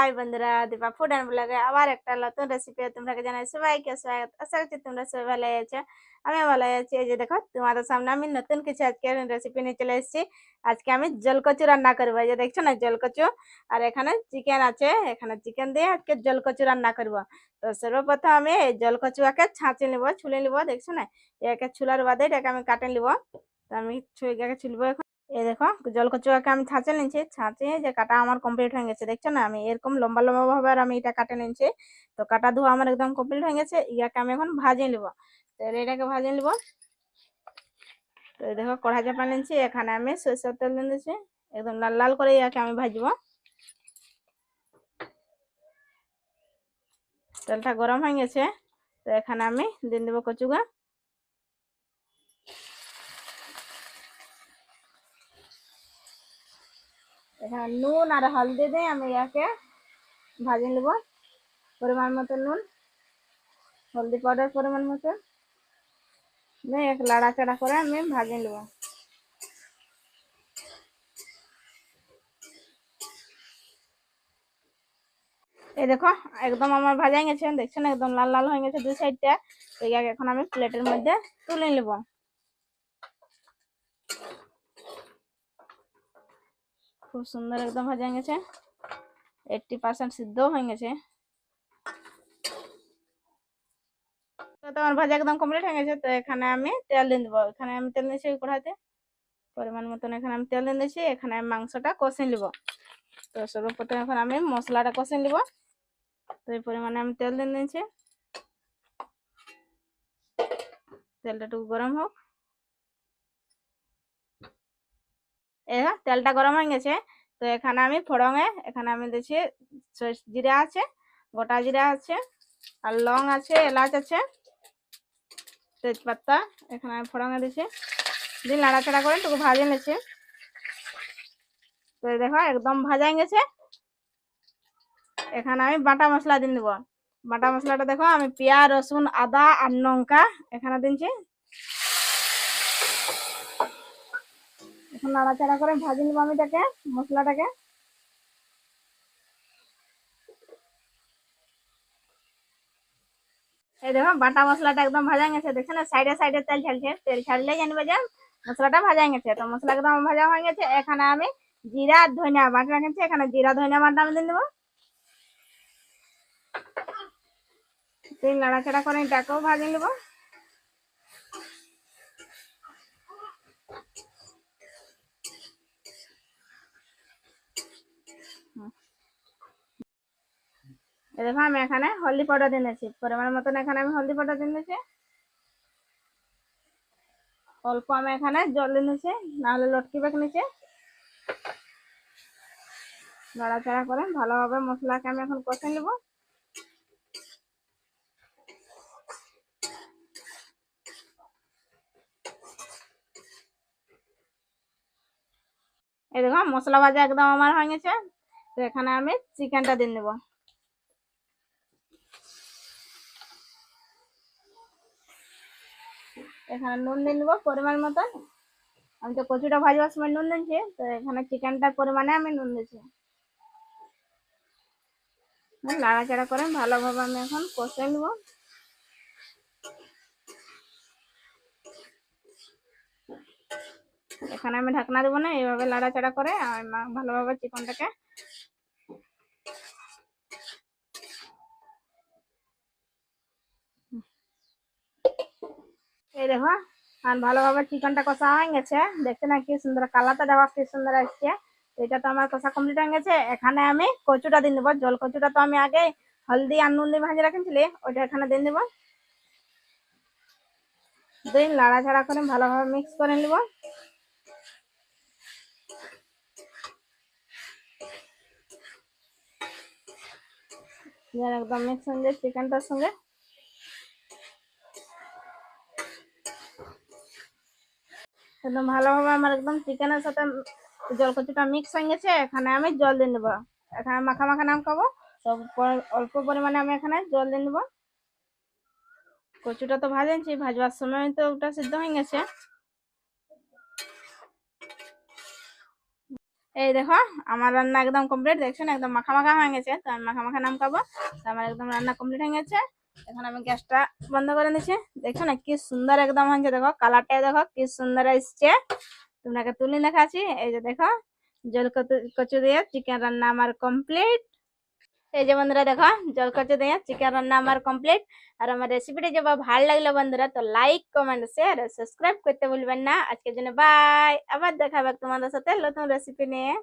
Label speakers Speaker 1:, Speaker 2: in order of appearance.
Speaker 1: High বন্ধুরা, Dipa food and ব্লগে আবার একটা নতুন রেসিপি তোমরা জানাই সবাইকে স্বাগত। আশা করছি তোমরা সবাই ভালো আছো, আমি ভালো আছি। এই যে দেখো তোমাদের সামনে আমি নতুন কিছু আজকে রেসিপি নিয়ে চলে এসেছি। আজকে আমি জলকচু রান্না করবো। এই যে দেখছো না জলকচু, আর এখানে চিকেন আছে, এখানে চিকেন দিয়ে আজকে জলকচু রান্না করবো। তো সর্বপ্রথম আমি এই জলকচুয়াকে ছাঁচে নিব, ছুলে নিব। দেখছো না, একে ছুলার বাদে এটাকে আমি কাটে নিব। তো আমি ছুলবো এখন। এই দেখো জলকচুয়াকে আমি ছাঁচে নিয়েছি, ছাঁচে যে কাটা আমার কমপ্লিট হয়ে গেছে। দেখছো না, আমি এরকম লম্বা লম্বা ভাবে আর আমি এটা কাটে নিয়েছি। তো কাটা ধোয়া আমার একদম কমপ্লিট হয়ে গেছে। ইয়াকে আমি এখন ভাজে নিব। তো এটাকে ভাজে নিব। তো এই দেখো কড়াই চাপা নিয়েছি, এখানে আমি সরষের তেল দিয়ে দিয়েছি। একদম লাল লাল করে ইয়াকে আমি ভাজবো। তেলটা গরম হয়ে গেছে, তো এখানে আমি দিয়ে দেবো কচুগা। এখানে নুন আর হলদি দিয়ে আমি ইয়াকে ভাজে নেব। পরিমাণ মতো নুন, হলদি পাউডার পরিমাণ মতো দিয়ে এক লাড়াচাড়া করে আমি ভাজে নেব। এই দেখো একদম আমার ভাজা গেছে, দেখছেন একদম লাল লাল হয়ে গেছে দুই সাইডটা। এইটাকে এখন আমি প্লেটের মধ্যে তুলে নেব। খুব সুন্দর একদম ভাজা গেছে, 80% সিদ্ধ হয়ে গেছে। তো তোমার ভাজা একদম কমপ্লিট হয়ে গেছে। তো এখানে আমি তেল দিয়ে দেবো। এখানে আমি তেল নিয়েছি কড়াইতে পরিমাণ মতন। এখানে আমি তেল দিয়ে দিয়েছি, এখানে আমি মাংসটা কষে নিব। তো সর্বপ্রথম এখন আমি মশলাটা কষে নিব। তো এই পরিমাণে আমি তেল দিয়ে দিয়েছি, তেলটা একটু গরম হোক। তেলটা গরম হয়ে গেছে। তো এখানে আমি ফোড়ঙে এখানে আমি দিচ্ছি জিরা আছে, গোটা জিরা আছে, আর লং আছে, এলাচ আছে, তেজপাতা এখানে আমি ফোড়ঙে দিচ্ছি। দিয়ে নাড়াচাড়া করে একটু ভাজে নিচ্ছি। তো দেখো একদম ভাজা গেছে। এখানে আমি বাটা মশলা দিয়ে দেবো। বাটা মশলাটা দেখো আমি পেঁয়াজ, রসুন, আদা আর লঙ্কা এখানে দিচ্ছি। এখন নাড়াচাড়া করে ভাজি নেবো আমি এটাকে, মশলাটাকে। এই দেখো বাটা মশলাটা একদম ভাজা গেছে, দেখছো না সাইডে সাইডে তেল ছাড়ছে। তেল ছাড়লে জানবে যে মশলাটা ভাজা গেছে। তো মশলা একদম ভাজা হয়ে গেছে। এখানে আমি জিরা আর ধনিয়া বাটা রেখেছি, এখানে জিরা ধনিয়া বাটা আমি দিয়ে দেবো। তিন নাড়াচাড়া করে এটাকেও ভাজে নেবো। এই দেখো আমি এখানে হলদি পাউডার দিয়ে নিয়েছি, পরিমাণ মতন এখানে আমি হলদি পাউডার দিয়ে নিয়েছি। অল্প আমি এখানে জল দিয়ে নিয়েছি, নাহলে লটকি বেঁকে নিচে। নাড়াচাড়া করে ভালোভাবে মশলাকে আমি এখন কষে নেব। এই দেখো মশলা ভাজা একদম আমার হয়ে গেছে। তো এখানে আমি চিকেনটা দিয়ে নেব। এখানে নুন দিয়ে নেবো পরিমাণ মতন। আমি তো কচুটা ভাজবার সময় নুন দিয়েছি, তো এখানে চিকেনটার পরিমাণে আমি নুন দিয়েছি। নাড়াচাড়া করে ভালোভাবে আমি এখন কষে নেব। এখানে আমি ঢাকনা দেবো না, এইভাবে নাড়াচাড়া করে আমি ভালোভাবে চিকেনটাকে এই দেখো আর ভালোভাবে চিকেনটা কষা হয়ে গেছে। দেখতে না কি সুন্দর কালারটা দেওয়া, কি সুন্দর আসছে। এটা তো আমার কষা কমপ্লিট হয়ে গেছে। এখানে আমি কচুটা দিয়ে দেবো। জল কচুটা তো আমি আগে হলদি আর নুন দিয়ে ভাজে রেখেছিলি, ওইটা এখানে দিয়ে দেবো। দিয়ে নাড়াচাড়া করে ভালোভাবে মিক্স করে নেব। একদম মিক্স হয়ে যায় চিকেনটার সঙ্গে। একদম ভালোভাবে আমার একদম চিকেনের সাথে জলকচুটা মিক্স হয়ে গেছে। এখানে আমি জল দিয়ে নেবো। এখানে মাখা মাখা নাম খাবো, তো অল্প পরিমাণে আমি এখানে জল দিয়ে নেবো। কচুটা তো ভাজেছি, ভাজবার সময় তো ওটা সিদ্ধ হয়ে গেছে। এই দেখো আমার রান্না একদম কমপ্লিট, দেখছেন একদম মাখা মাখা হয়ে গেছে। তো আমি মাখা মাখা নাম খাবো। তো আমার একদম রান্না কমপ্লিট হয়ে গেছে। এখন আমি গ্যাসটা বন্ধ করে দিচ্ছি। দেখছো না কি সুন্দর একদম হয়েছে, দেখো কালারটা দেখো কি সুন্দর এসছে। তোমাকে তুলে দেখাচ্ছি, এই যে দেখো জল কচু দিয়ে চিকেন রান্না আমার কমপ্লিট। এই যে বন্ধুরা দেখো জল কচু দিয়ে চিকেন রান্না আমার কমপ্লিট। আর আমার রেসিপিটা যে ভালো লাগলো বন্ধুরা, তো লাইক কমেন্ট শেয়ার সাবস্ক্রাইব করতে ভুলবেন না। আজকের জন্য বাই, আবার দেখা হবে তোমাদের সাথে নতুন রেসিপি নিয়ে।